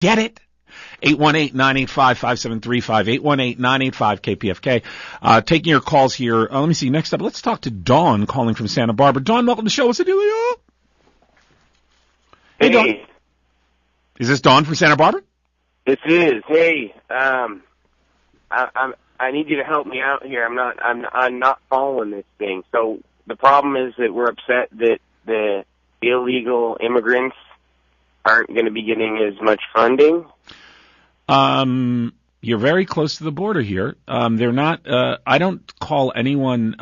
Get it? 818-985-5735, 818-985-KPFK. Taking your calls here. Let me see. Next up, let's talk to Dawn calling from Santa Barbara. Dawn, welcome to the show. What's the dealio? Hey, Dawn. Is this Dawn from Santa Barbara? This is. Hey, I need you to help me out here. I'm not following this thing. So the problem is that we're upset that the illegal immigrants aren't going to be getting as much funding. You're very close to the border here. They're not, I don't call anyone,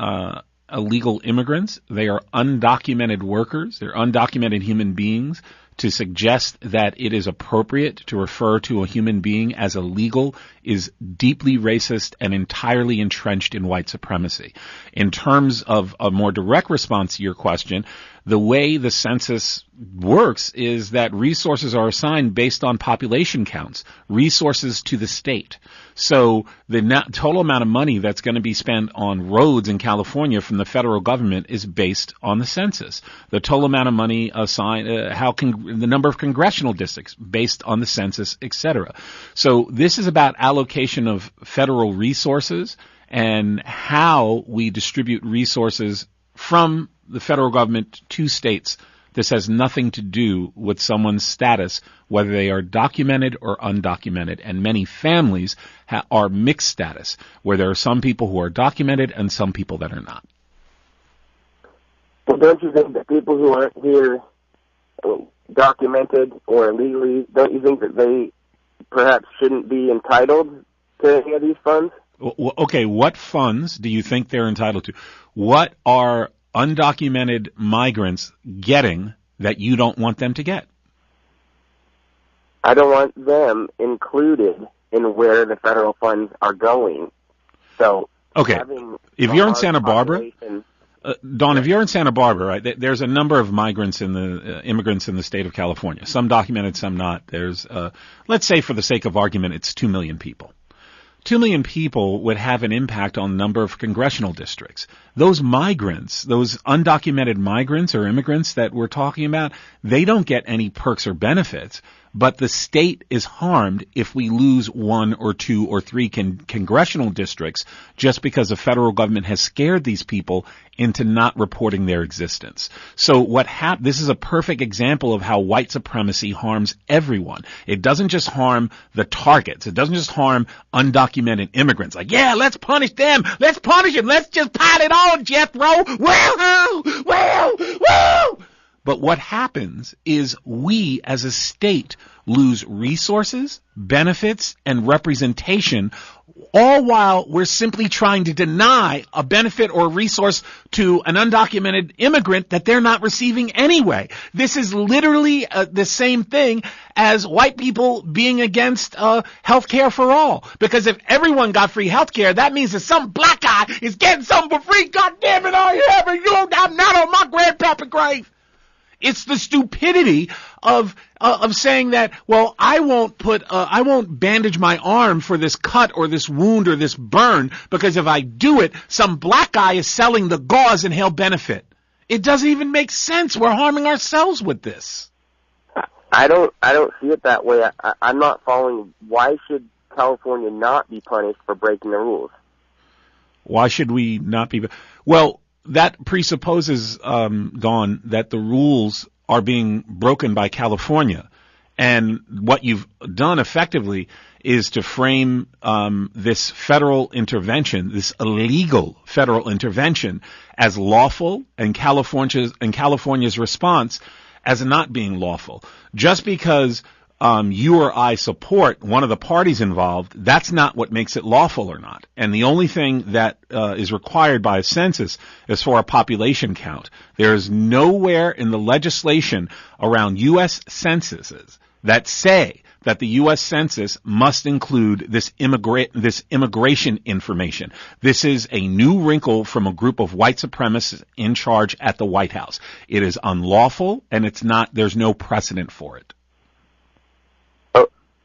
illegal immigrants. They are undocumented workers. They're undocumented human beings. To suggest that it is appropriate to refer to a human being as illegal is deeply racist and entirely entrenched in white supremacy. In terms of a more direct response to your question, the way the census works is that resources are assigned based on population counts, resources to the state. So the total amount of money that's going to be spent on roads in California from the federal government is based on the census. The total amount of money assigned, the number of congressional districts based on the census, etc. So this is about allocation of federal resources and how we distribute resources from the federal government to states. This has nothing to do with someone's status, whether they are documented or undocumented. And many families are mixed status, where there are some people who are documented and some people that are not. Well, don't you think that people who aren't here documented or illegally, don't you think that they perhaps shouldn't be entitled to any of these funds? Okay, what funds do you think they're entitled to? What are undocumented migrants getting that you don't want them to get? I don't want them included in where the federal funds are going. So, okay, if you're in Santa Barbara, Dawn, if you're in Santa Barbara, right, there's a number of migrants in the immigrants in the state of California. Some documented, some not. There's, let's say for the sake of argument, it's 2 million people. 2 million people would have an impact on the number of congressional districts. Those migrants, those undocumented migrants or immigrants that we're talking about, they don't get any perks or benefits, but the state is harmed if we lose 1 or 2 or 3 congressional districts just because the federal government has scared these people into not reporting their existence. So this is a perfect example of how white supremacy harms everyone. It doesn't just harm the targets. It doesn't just harm undocumented immigrants. Like, yeah, let's punish them. Let's punish them. Let's just pile it on, Jethro. Woo-hoo! Woo! But what happens is we as a state lose resources, benefits, and representation, all while we're simply trying to deny a benefit or resource to an undocumented immigrant that they're not receiving anyway. This is literally the same thing as white people being against health care for all. Because if everyone got free health care, that means that some black guy is getting something for free. God damn it, I'm not on my grandpappy grave. It's the stupidity of saying that, well, I won't bandage my arm for this cut or this wound or this burn because if I do it, some black guy is selling the gauze and he'll benefit. It doesn't even make sense. We're harming ourselves with this. I don't see it that way. I'm not following. Why should California not be punished for breaking the rules? Why should we not be? Well, that presupposes, Dawn, that the rules are being broken by California. And what you've done effectively is to frame this federal intervention, this illegal federal intervention, as lawful, and California's response as not being lawful. Just because you or I support one of the parties involved, that's not what makes it lawful or not. And the only thing that is required by a census is for a population count. There is nowhere in the legislation around U.S. censuses that say that the U.S. Census must include this immigration information. This is a new wrinkle from a group of white supremacists in charge at the White House. It is unlawful, and there's no precedent for it.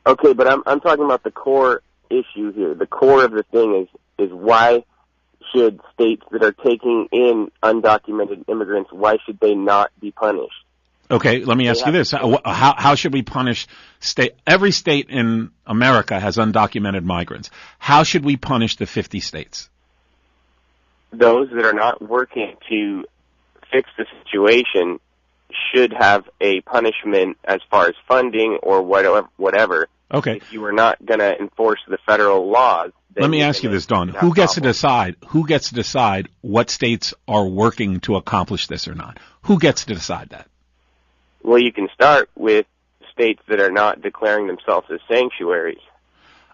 Okay, but I'm talking about the core issue here. The core of the thing is why should states that are taking in undocumented immigrants, why should they not be punished? Okay, let me ask you this. How should we punish every state in America has undocumented migrants. How should we punish the 50 states? Those that are not working to fix the situation should have a punishment as far as funding or whatever. Okay. If you are not going to enforce the federal laws. Let me ask you this, Don. Who gets to decide? Who gets to decide what states are working to accomplish this or not? Who gets to decide that? Well, you can start with states that are not declaring themselves as sanctuaries.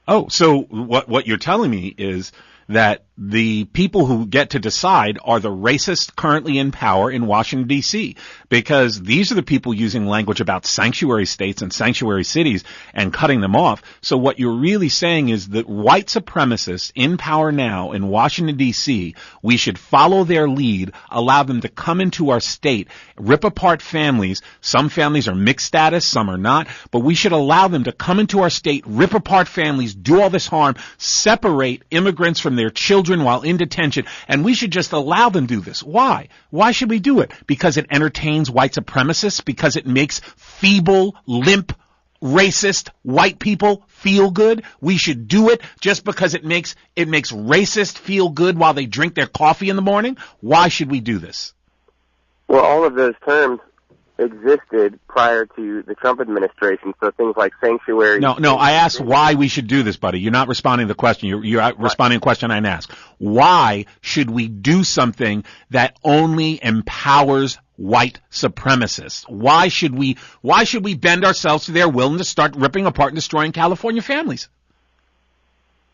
Oh, so what you're telling me is that the people who get to decide are the racists currently in power in Washington, D.C., because these are the people using language about sanctuary states and sanctuary cities and cutting them off. So what you're really saying is that white supremacists in power now in Washington, D.C., we should follow their lead, allow them to come into our state, rip apart families. Some families are mixed status, some are not, but we should allow them to come into our state, rip apart families, do all this harm, separate immigrants from their children while in detention, and we should just allow them to do this. Why? Why should we do it? Because it entertains white supremacists? Because it makes feeble, limp, racist white people feel good? We should do it just because it makes racists feel good while they drink their coffee in the morning? Why should we do this? Well, all of those terms existed prior to the Trump administration, so things like sanctuary. No, I asked why we should do this, buddy. You're not responding to the question. You're responding to the question I asked. Why should we do something that only empowers white supremacists? Why should we bend ourselves to their will and to start ripping apart and destroying California families?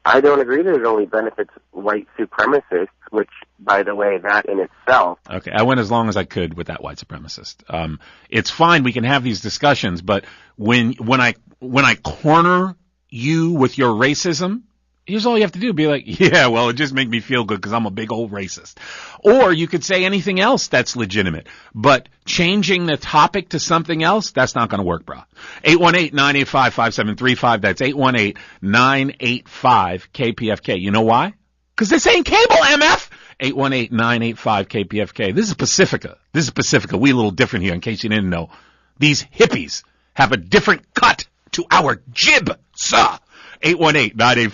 I don't agree that it only benefits white supremacists, which, by the way, that in itself. Okay, I went as long as I could with that white supremacist. It's fine, we can have these discussions, but when I corner you with your racism, here's all you have to do, be like, yeah, well, it just makes me feel good because I'm a big old racist. Or you could say anything else that's legitimate, but changing the topic to something else, that's not going to work, bro. 818-985-5735, that's 818-985-KPFK. You know why? Because this ain't cable, MF! 818-985-KPFK. This is Pacifica. We a little different here, in case you didn't know. These hippies have a different cut to our jib, sir. 818-985